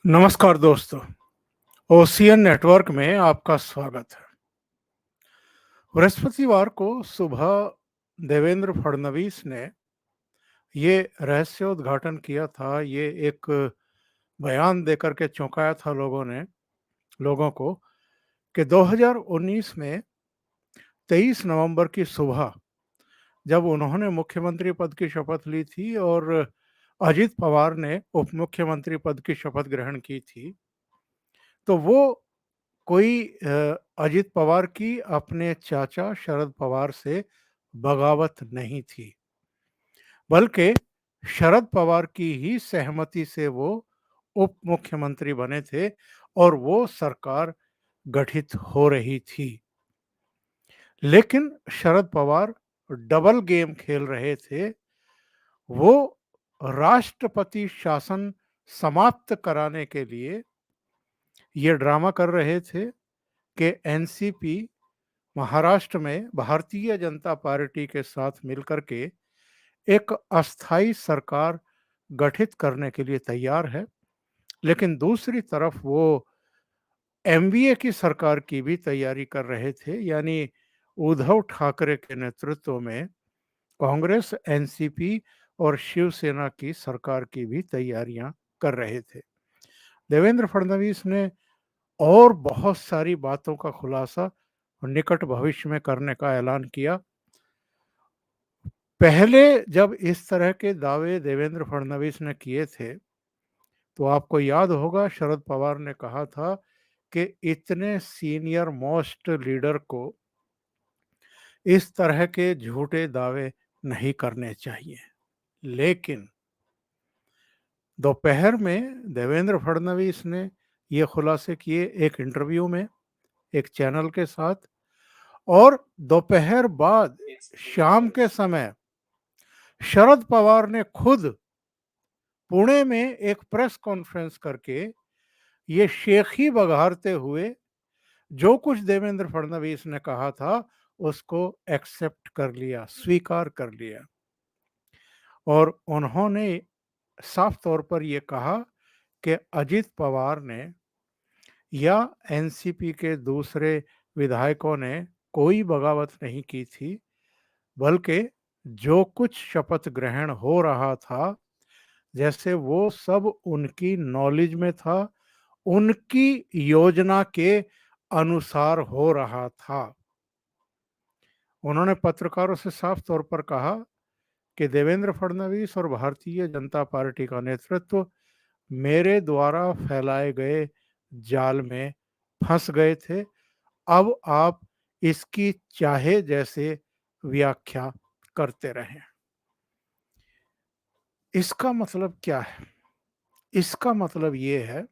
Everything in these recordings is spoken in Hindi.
नमस्कार दोस्तों, ओशियन नेटवर्क में आपका स्वागत है। बृहस्पतिवार को सुबह देवेंद्र फडणवीस ने ये रहस्योद्घाटन किया था, ये एक बयान देकर के चौंकाया था लोगों को कि 2019 में 23 नवंबर की सुबह जब उन्होंने मुख्यमंत्री पद की शपथ ली थी और अजित पवार ने उप मुख्यमंत्री पद की शपथ ग्रहण की थी, तो वो कोई अजित पवार की अपने चाचा शरद पवार से बगावत नहीं थी, बल्कि शरद पवार की ही सहमति से वो उप मुख्यमंत्री बने थे और वो सरकार गठित हो रही थी। लेकिन शरद पवार डबल गेम खेल रहे थे। वो राष्ट्रपति शासन समाप्त कराने के लिए ये ड्रामा कर रहे थे कि एनसीपी महाराष्ट्र में भारतीय जनता पार्टी के साथ मिलकर के एक अस्थाई सरकार गठित करने के लिए तैयार है। लेकिन दूसरी तरफ वो एमवीए की सरकार की भी तैयारी कर रहे थे, यानी उद्धव ठाकरे के नेतृत्व में कांग्रेस, एनसीपी और शिवसेना की सरकार की भी तैयारियां कर रहे थे। देवेंद्र फडणवीस ने और बहुत सारी बातों का खुलासा निकट भविष्य में करने का ऐलान किया। पहले जब इस तरह के दावे देवेंद्र फडणवीस ने किए थे, तो आपको याद होगा शरद पवार ने कहा था कि इतने सीनियर मोस्ट लीडर को इस तरह के झूठे दावे नहीं करने चाहिए। लेकिन दोपहर में देवेंद्र फडणवीस ने ये खुलासे किए एक इंटरव्यू में, एक चैनल के साथ, और दोपहर बाद शाम के समय शरद पवार ने खुद पुणे में एक प्रेस कॉन्फ्रेंस करके ये शेखी बघारते हुए जो कुछ देवेंद्र फडणवीस ने कहा था उसको एक्सेप्ट कर लिया, स्वीकार कर लिया। और उन्होंने साफ तौर पर यह कहा कि अजित पवार ने या एनसीपी के दूसरे विधायकों ने कोई बगावत नहीं की थी, बल्कि जो कुछ शपथ ग्रहण हो रहा था जैसे वो सब उनकी नॉलेज में था, उनकी योजना के अनुसार हो रहा था। उन्होंने पत्रकारों से साफ तौर पर कहा कि देवेंद्र फडणवीस और भारतीय जनता पार्टी का नेतृत्व मेरे द्वारा फैलाए गए जाल में फंस गए थे। अब आप इसकी चाहे जैसे व्याख्या करते रहें। इसका मतलब क्या है? इसका मतलब ये है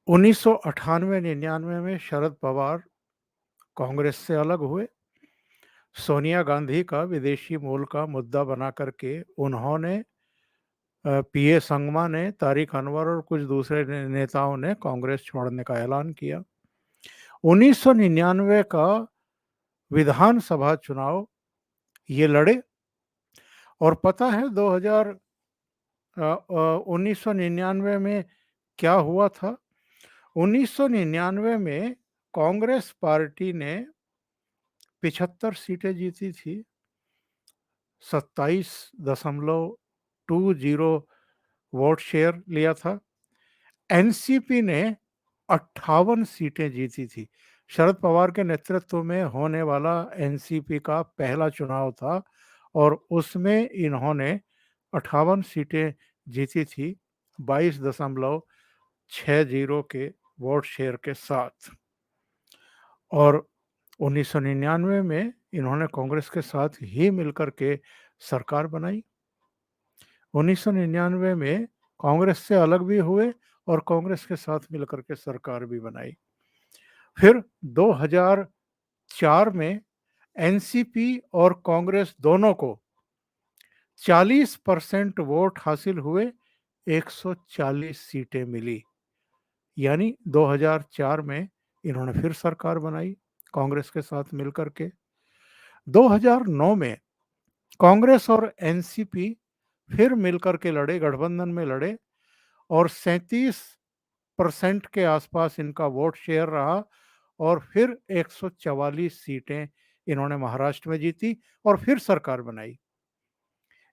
1998-99 में शरद पवार कांग्रेस से अलग हुए। सोनिया गांधी का विदेशी मूल का मुद्दा बना करके उन्होंने, पीए संगमा ने, तारिक अनवर और कुछ दूसरे नेताओं ने कांग्रेस छोड़ने का ऐलान किया। 1999 का विधानसभा चुनाव ये लड़े और पता है 1999 में क्या हुआ था? 1999 में कांग्रेस पार्टी ने 75 सीटें जीती थी, 27.20 वोट शेयर लिया था। एनसीपी ने 58 सीटें जीती थी। शरद पवार के नेतृत्व में होने वाला एनसीपी का पहला चुनाव था और उसमें इन्होंने 58 सीटें जीती थी 22.60 के वोट शेयर के साथ। और 1999 में इन्होंने कांग्रेस के साथ ही मिलकर के सरकार बनाई। 1999 में कांग्रेस से अलग भी हुए और कांग्रेस के साथ मिलकर के सरकार भी बनाई। फिर 2004 में एनसीपी और कांग्रेस दोनों को 40% वोट हासिल हुए, 140 सीटें मिली। यानी 2004 में इन्होंने फिर सरकार बनाई कांग्रेस के साथ मिलकर के। 2009 में कांग्रेस और एनसीपी फिर मिलकर के लड़े, गठबंधन में लड़े और 37% के आसपास इनका वोट शेयर रहा और फिर 144 सीटें इन्होंने महाराष्ट्र में जीती और फिर सरकार बनाई।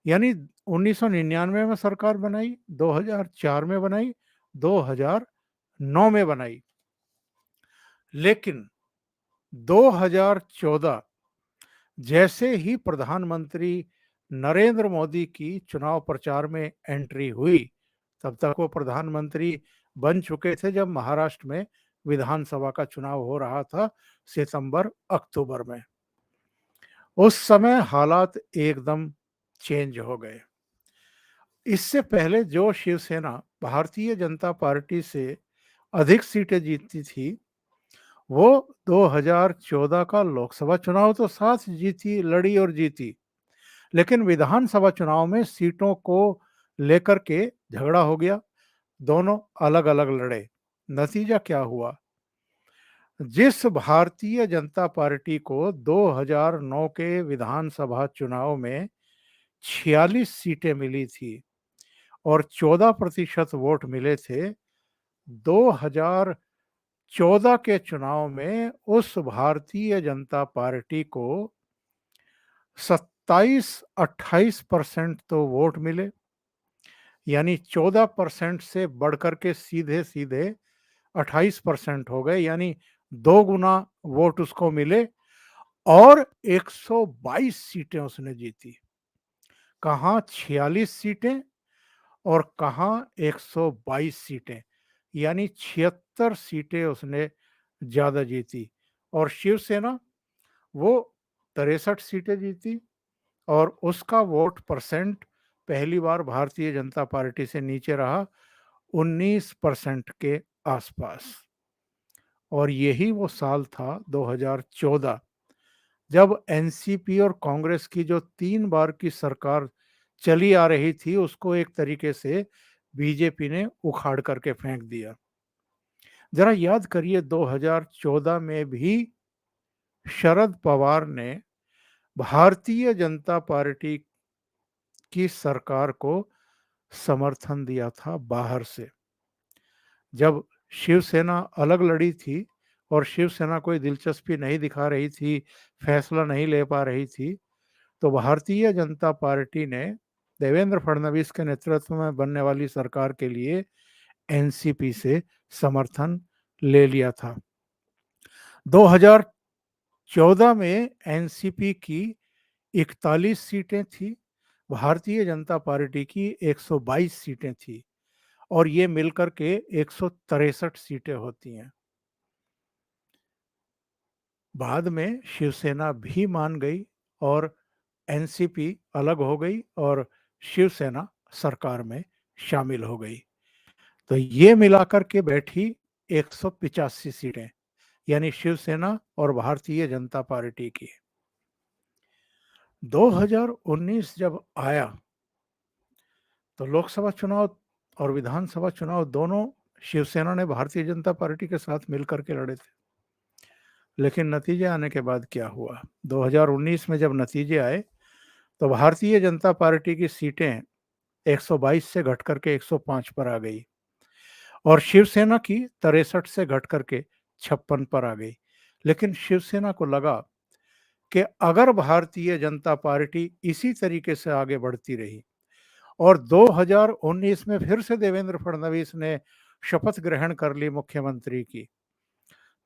यानी 1999 में सरकार बनाई, 2004 में बनाई, 2009 में बनाई। लेकिन 2014 जैसे ही प्रधानमंत्री नरेंद्र मोदी की चुनाव प्रचार में एंट्री हुई, तब तक वो प्रधानमंत्री बन चुके थे जब महाराष्ट्र में विधानसभा का चुनाव हो रहा था सितंबर अक्टूबर में। उस समय हालात एकदम चेंज हो गए। इससे पहले जो शिवसेना भारतीय जनता पार्टी से अधिक सीटें जीतती थी, वो 2014 का लोकसभा चुनाव तो साथ जीती, लड़ी और जीती, लेकिन विधानसभा चुनाव में सीटों को लेकर के झगड़ा हो गया, दोनों अलग अलग लड़े। नतीजा क्या हुआ? जिस भारतीय जनता पार्टी को 2009 के विधानसभा चुनाव में 46 सीटें मिली थी और 14% वोट मिले थे, 2014 के चुनाव में उस भारतीय जनता पार्टी को 27-28% तो वोट मिले, यानी 14% से बढ़कर के सीधे सीधे 28% हो गए, यानी 2 गुना वोट उसको मिले और 122 सीटें उसने जीती। कहाँ 46 सीटें और कहाँ 122 सीटें, यानी 76 सीटें उसने ज्यादा जीती। और शिवसेना वो 63 सीटें जीती और उसका वोट परसेंट पहली बार भारतीय जनता पार्टी से नीचे रहा, 19% के आसपास। और यही वो साल था 2014, जब एनसीपी और कांग्रेस की जो 3 बार की सरकार चली आ रही थी, उसको एक तरीके से बीजेपी ने उखाड़ करके फेंक दिया। जरा याद करिए, 2014 में भी शरद पवार ने भारतीय जनता पार्टी की सरकार को समर्थन दिया था बाहर से। जब शिवसेना अलग लड़ी थी और शिवसेना कोई दिलचस्पी नहीं दिखा रही थी, फैसला नहीं ले पा रही थी, तो भारतीय जनता पार्टी ने देवेंद्र फडणवीस के नेतृत्व में बनने वाली सरकार के लिए एनसीपी से समर्थन ले लिया था। 2014 में एनसीपी की 41 सीटें थी, भारतीय जनता पार्टी की 122 सीटें थी और ये मिलकर के 163 सीटें होती हैं। बाद में शिवसेना भी मान गई और एनसीपी अलग हो गई और शिवसेना सरकार में शामिल हो गई। तो ये मिलाकर के बैठी 185 सीटें, यानी शिवसेना और भारतीय जनता पार्टी की। 2019 जब आया तो लोकसभा चुनाव और विधानसभा चुनाव दोनों शिवसेना ने भारतीय जनता पार्टी के साथ मिलकर के लड़े थे। लेकिन नतीजे आने के बाद क्या हुआ? 2019 में जब नतीजे आए तो भारतीय जनता पार्टी की सीटें 122 से घट करके 105 पर आ गई और शिवसेना की 63 से घट करके 56 पर आ गई। लेकिन शिवसेना को लगा कि अगर भारतीय जनता पार्टी इसी तरीके से आगे बढ़ती रही और 2019 में फिर से देवेंद्र फडणवीस ने शपथ ग्रहण कर ली मुख्यमंत्री की,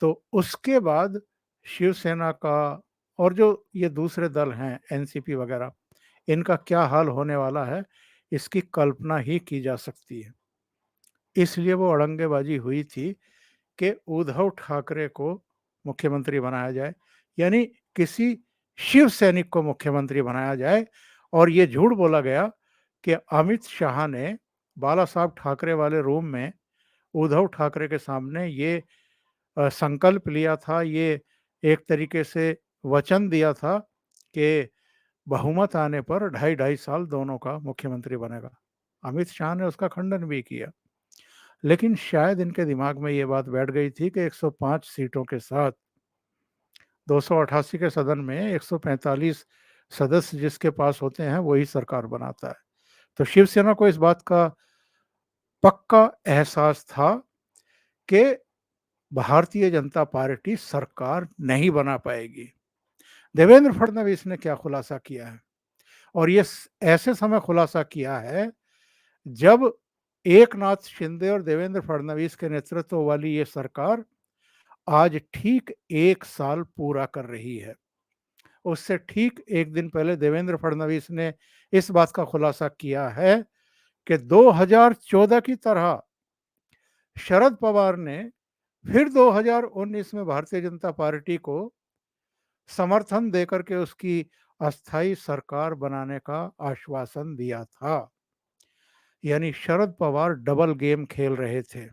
तो उसके बाद शिवसेना का और जो ये दूसरे दल हैं एनसीपी वगैरह, इनका क्या हाल होने वाला है इसकी कल्पना ही की जा सकती है। इसलिए वो अड़ंगेबाजी हुई थी कि उद्धव ठाकरे को मुख्यमंत्री बनाया जाए, यानी किसी शिव सैनिक को मुख्यमंत्री बनाया जाए। और ये झूठ बोला गया कि अमित शाह ने बाला साहब ठाकरे वाले रूम में उद्धव ठाकरे के सामने ये संकल्प लिया था, ये एक तरीके से वचन दिया था कि बहुमत आने पर 2.5 साल दोनों का मुख्यमंत्री बनेगा। अमित शाह ने उसका खंडन भी किया, लेकिन शायद इनके दिमाग में ये बात बैठ गई थी कि 105 सीटों के साथ 288 के सदन में 145 सदस्य जिसके पास होते हैं वही सरकार बनाता है। तो शिवसेना को इस बात का पक्का एहसास था कि भारतीय जनता पार्टी सरकार नहीं बना पाएगी। देवेंद्र फडणवीस ने क्या खुलासा किया है, और ये ऐसे समय खुलासा किया है जब एकनाथ शिंदे और देवेंद्र फडणवीस के नेतृत्व वाली ये सरकार आज ठीक 1 साल पूरा कर रही है। उससे ठीक एक दिन पहले देवेंद्र फडणवीस ने इस बात का खुलासा किया है कि 2014 की तरह शरद पवार ने फिर 2019 में भारतीय जनता पार्टी को समर्थन देकर के उसकी अस्थाई सरकार बनाने का आश्वासन दिया था। यानी शरद पवार डबल गेम खेल रहे थे।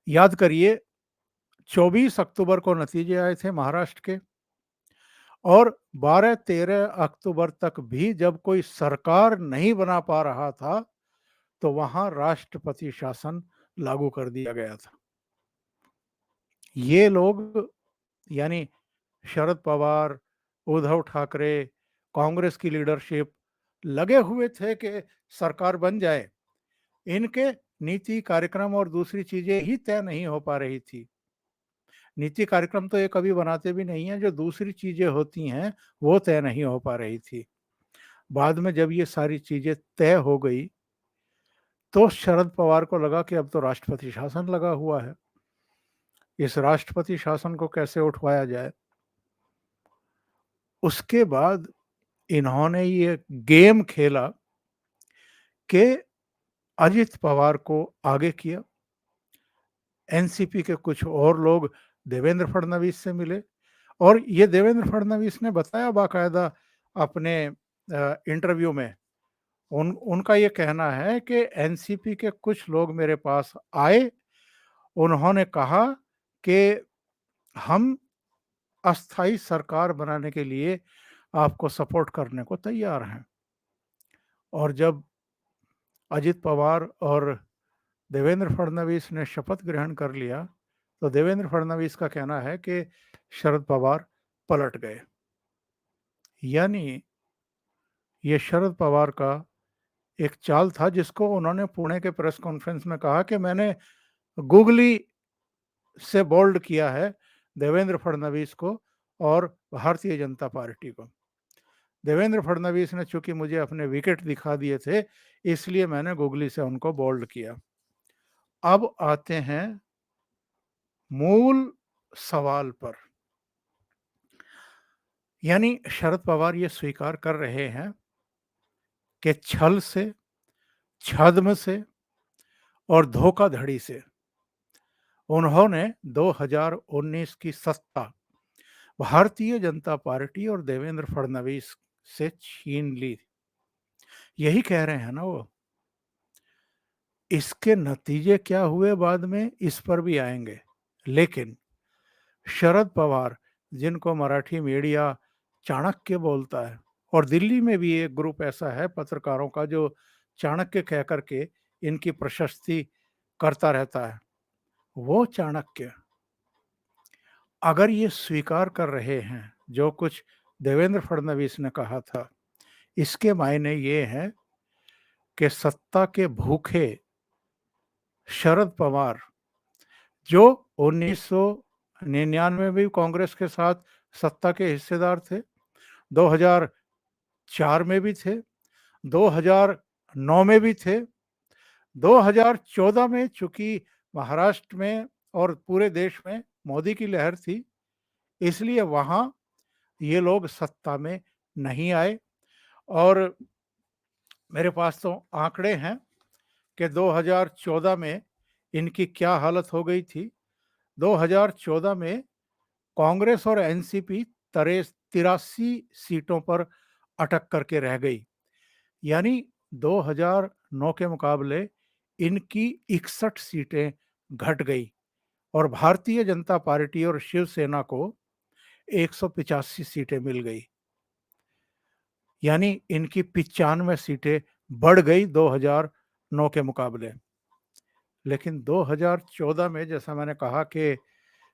याद करिए, 24 अक्टूबर को नतीजे आए थे महाराष्ट्र के, और 12-13 अक्टूबर तक भी जब कोई सरकार नहीं बना पा रहा था तो वहां राष्ट्रपति शासन लागू कर दिया गया था। ये लोग, यानी शरद पवार, उद्धव ठाकरे, कांग्रेस की लीडरशिप लगे हुए थे कि सरकार बन जाए। इनके नीति कार्यक्रम और दूसरी चीजें ही तय नहीं हो पा रही थी। नीति कार्यक्रम तो ये कभी बनाते भी नहीं है, जो दूसरी चीजें होती हैं वो तय नहीं हो पा रही थी। बाद में जब ये सारी चीजें तय हो गई तो शरद पवार को लगा कि अब तो राष्ट्रपति शासन लगा हुआ है, इस राष्ट्रपति शासन को कैसे उठवाया जाए। उसके बाद इन्होंने ये गेम खेला कि अजित पवार को आगे किया। एनसीपी के कुछ और लोग देवेंद्र फडणवीस से मिले, और ये देवेंद्र फडणवीस ने बताया बाकायदा अपने इंटरव्यू में। उनका ये कहना है कि एनसीपी के कुछ लोग मेरे पास आए, उन्होंने कहा कि हम अस्थाई सरकार बनाने के लिए आपको सपोर्ट करने को तैयार हैं। और जब अजित पवार और देवेंद्र फडणवीस ने शपथ ग्रहण कर लिया तो देवेंद्र फडणवीस का कहना है कि शरद पवार पलट गए। यानी ये शरद पवार का एक चाल था, जिसको उन्होंने पुणे के प्रेस कॉन्फ्रेंस में कहा कि मैंने गूगली से बोल्ड किया है देवेंद्र फडणवीस को और भारतीय जनता पार्टी को। देवेंद्र फडणवीस ने चूंकि मुझे अपने विकेट दिखा दिए थे, इसलिए मैंने गूगली से उनको बोल्ड किया। अब आते हैं मूल सवाल पर। यानी शरद पवार ये स्वीकार कर रहे हैं कि छल से, छद्म से और धोखाधड़ी से उन्होंने 2019 की सत्ता भारतीय जनता पार्टी और देवेंद्र फडणवीस से छीन ली। यही कह रहे हैं ना वो। इसके नतीजे क्या हुए बाद में, इस पर भी आएंगे। लेकिन शरद पवार, जिनको मराठी मीडिया चाणक्य बोलता है, और दिल्ली में भी एक ग्रुप ऐसा है पत्रकारों का जो चाणक्य कह करके इनकी प्रशस्ति करता रहता है, वो चाणक्य अगर ये स्वीकार कर रहे हैं जो कुछ देवेंद्र फडणवीस ने कहा था, इसके मायने ये हैं कि सत्ता के भूखे शरद पवार, जो 1999 में भी कांग्रेस के साथ सत्ता के हिस्सेदार थे, 2004 में भी थे, 2009 में भी थे, 2014 में चूंकि महाराष्ट्र में और पूरे देश में मोदी की लहर थी, इसलिए वहां ये लोग सत्ता में नहीं आए। और मेरे पास तो आंकड़े हैं कि 2014 में इनकी क्या हालत हो गई थी। 2014 में कांग्रेस और एनसीपी 83 सीटों पर अटक करके रह गई। यानी 2009 के मुकाबले इनकी 61 सीटें घट गई, और भारतीय जनता पार्टी और शिवसेना को 185 सीटें मिल गई। यानी इनकी 95 सीटें बढ़ गई 2009 के मुकाबले। लेकिन 2014 में जैसा मैंने कहा कि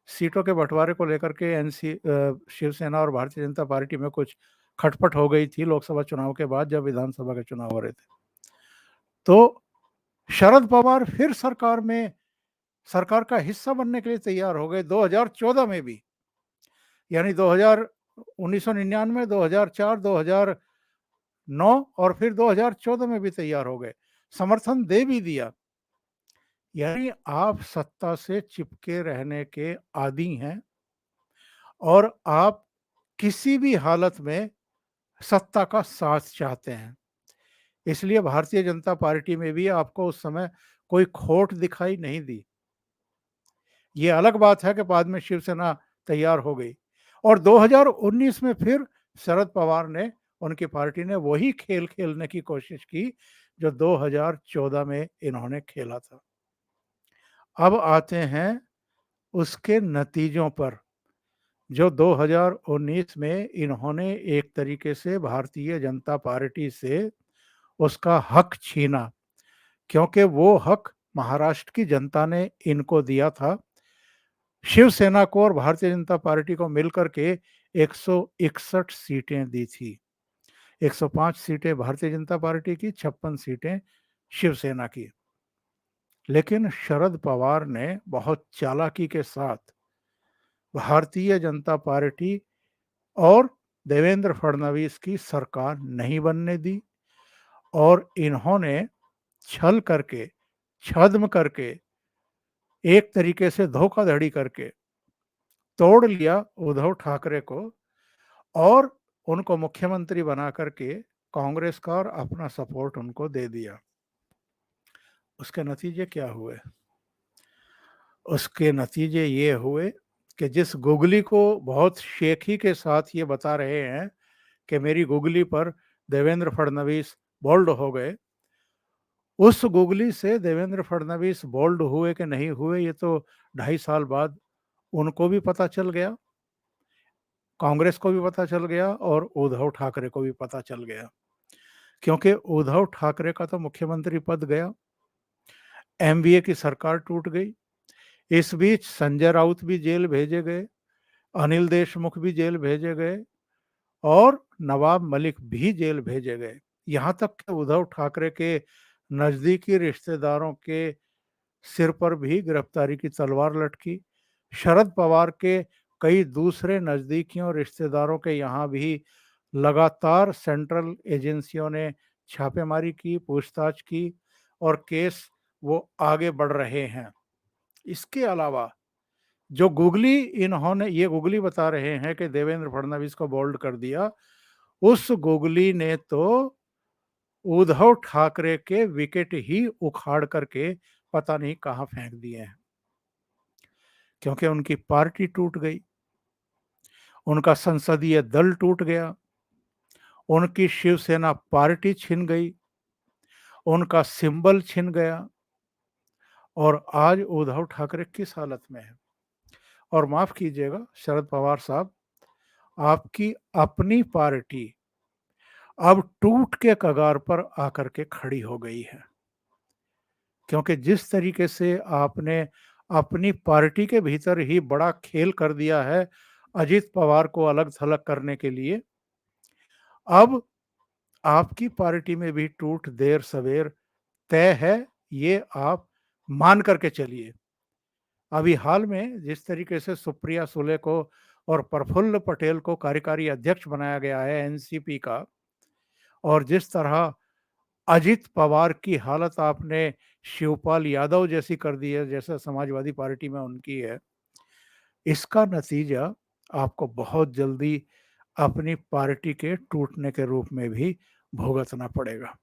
सीटों के बंटवारे को लेकर के शिवसेना और भारतीय जनता पार्टी में कुछ खटपट हो गई थी लोकसभा चुनाव के बाद, जब विधानसभा के चुनाव हो रहे थे। तो शरद पवार फिर सरकार का हिस्सा बनने के लिए तैयार हो गए 2014 में भी, यानी 1999, 2004, 2009 और फिर 2014 में भी तैयार हो गए, समर्थन दे भी दिया। यानी आप सत्ता से चिपके रहने के आदी हैं और आप किसी भी हालत में सत्ता का साथ चाहते हैं। इसलिए भारतीय जनता पार्टी में भी आपको उस समय कोई खोट दिखाई नहीं दी। ये अलग बात है कि बाद में शिवसेना तैयार हो गई और 2019 में फिर शरद पवार ने, उनकी पार्टी ने वही खेल खेलने की कोशिश की जो 2014 में इन्होंने खेला था। अब आते हैं उसके नतीजों पर, जो 2019 में इन्होंने एक तरीके से भारतीय जनता पार्टी से उसका हक छीना, क्योंकि वो हक महाराष्ट्र की जनता ने इनको दिया था। शिवसेना को और भारतीय जनता पार्टी को मिलकर के 161 सीटें दी थी। 105 सीटें भारतीय जनता पार्टी की, 56 सीटें शिवसेना की। लेकिन शरद पवार ने बहुत चालाकी के साथ भारतीय जनता पार्टी और देवेंद्र फडणवीस की सरकार नहीं बनने दी और इन्होंने छल करके, छद्म करके, एक तरीके से धोखाधड़ी करके तोड़ लिया उद्धव ठाकरे को और उनको मुख्यमंत्री बना करके कांग्रेस का और अपना सपोर्ट उनको दे दिया। उसके नतीजे क्या हुए? उसके नतीजे ये हुए कि जिस गुगली को बहुत शेखी के साथ ये बता रहे हैं कि मेरी गुगली पर देवेंद्र फडणवीस बोल्ड हो गए, उस गुगली से देवेंद्र फडणवीस बोल्ड हुए कि नहीं हुए ये तो 2.5 साल बाद उनको भी पता चल गया, कांग्रेस को भी पता चल गया और उद्धव ठाकरे को भी पता चल गया। क्योंकि उद्धव ठाकरे का तो मुख्यमंत्री पद गया, एमवीए की सरकार टूट गई। इस बीच संजय राउत भी जेल भेजे गए, अनिल देशमुख भी जेल भेजे गए और नवाब मलिक भी जेल भेजे गए। यहाँ तक कि उद्धव ठाकरे के नजदीकी रिश्तेदारों के सिर पर भी गिरफ्तारी की तलवार लटकी। शरद पवार के कई दूसरे नजदीकियों रिश्तेदारों के यहाँ भी लगातार सेंट्रल एजेंसियों ने छापेमारी की, पूछताछ की और केस वो आगे बढ़ रहे हैं। इसके अलावा जो गुगली इन्होंने, ये गुगली बता रहे हैं कि देवेंद्र फडणवीस को बोल्ड कर दिया, उस गुगली ने तो उद्धव ठाकरे के विकेट ही उखाड़ करके पता नहीं कहां फेंक दिए हैं, क्योंकि उनकी पार्टी टूट गई, उनका संसदीय दल टूट गया, उनकी शिवसेना पार्टी छिन गई, उनका सिंबल छिन गया और आज उद्धव ठाकरे किस हालत में है। और माफ कीजिएगा शरद पवार साहब, आपकी अपनी पार्टी अब टूट के कगार पर आकर के खड़ी हो गई है, क्योंकि जिस तरीके से आपने अपनी पार्टी के भीतर ही बड़ा खेल कर दिया है अजित पवार को अलग थलग करने के लिए, अब आपकी पार्टी में भी टूट देर सवेर तय है, ये आप मान करके चलिए। अभी हाल में जिस तरीके से सुप्रिया सुले को और प्रफुल्ल पटेल को कार्यकारी अध्यक्ष बनाया गया है एनसीपी का, और जिस तरह अजित पवार की हालत आपने शिवपाल यादव जैसी कर दी है, जैसा समाजवादी पार्टी में उनकी है, इसका नतीजा आपको बहुत जल्दी अपनी पार्टी के टूटने के रूप में भी भुगतना पड़ेगा।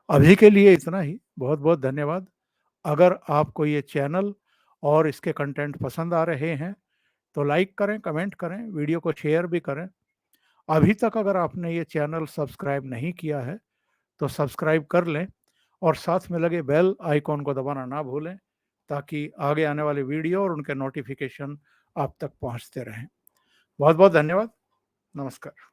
अभी के लिए इतना ही। बहुत बहुत धन्यवाद। अगर आपको ये चैनल और इसके कंटेंट पसंद आ रहे हैं तो लाइक करें, कमेंट करें, वीडियो को शेयर भी करें। अभी तक अगर आपने ये चैनल सब्सक्राइब नहीं किया है तो सब्सक्राइब कर लें और साथ में लगे बेल आइकॉन को दबाना ना भूलें, ताकि आगे आने वाले वीडियो और उनके नोटिफिकेशन आप तक पहुंचते रहें। बहुत बहुत धन्यवाद। नमस्कार।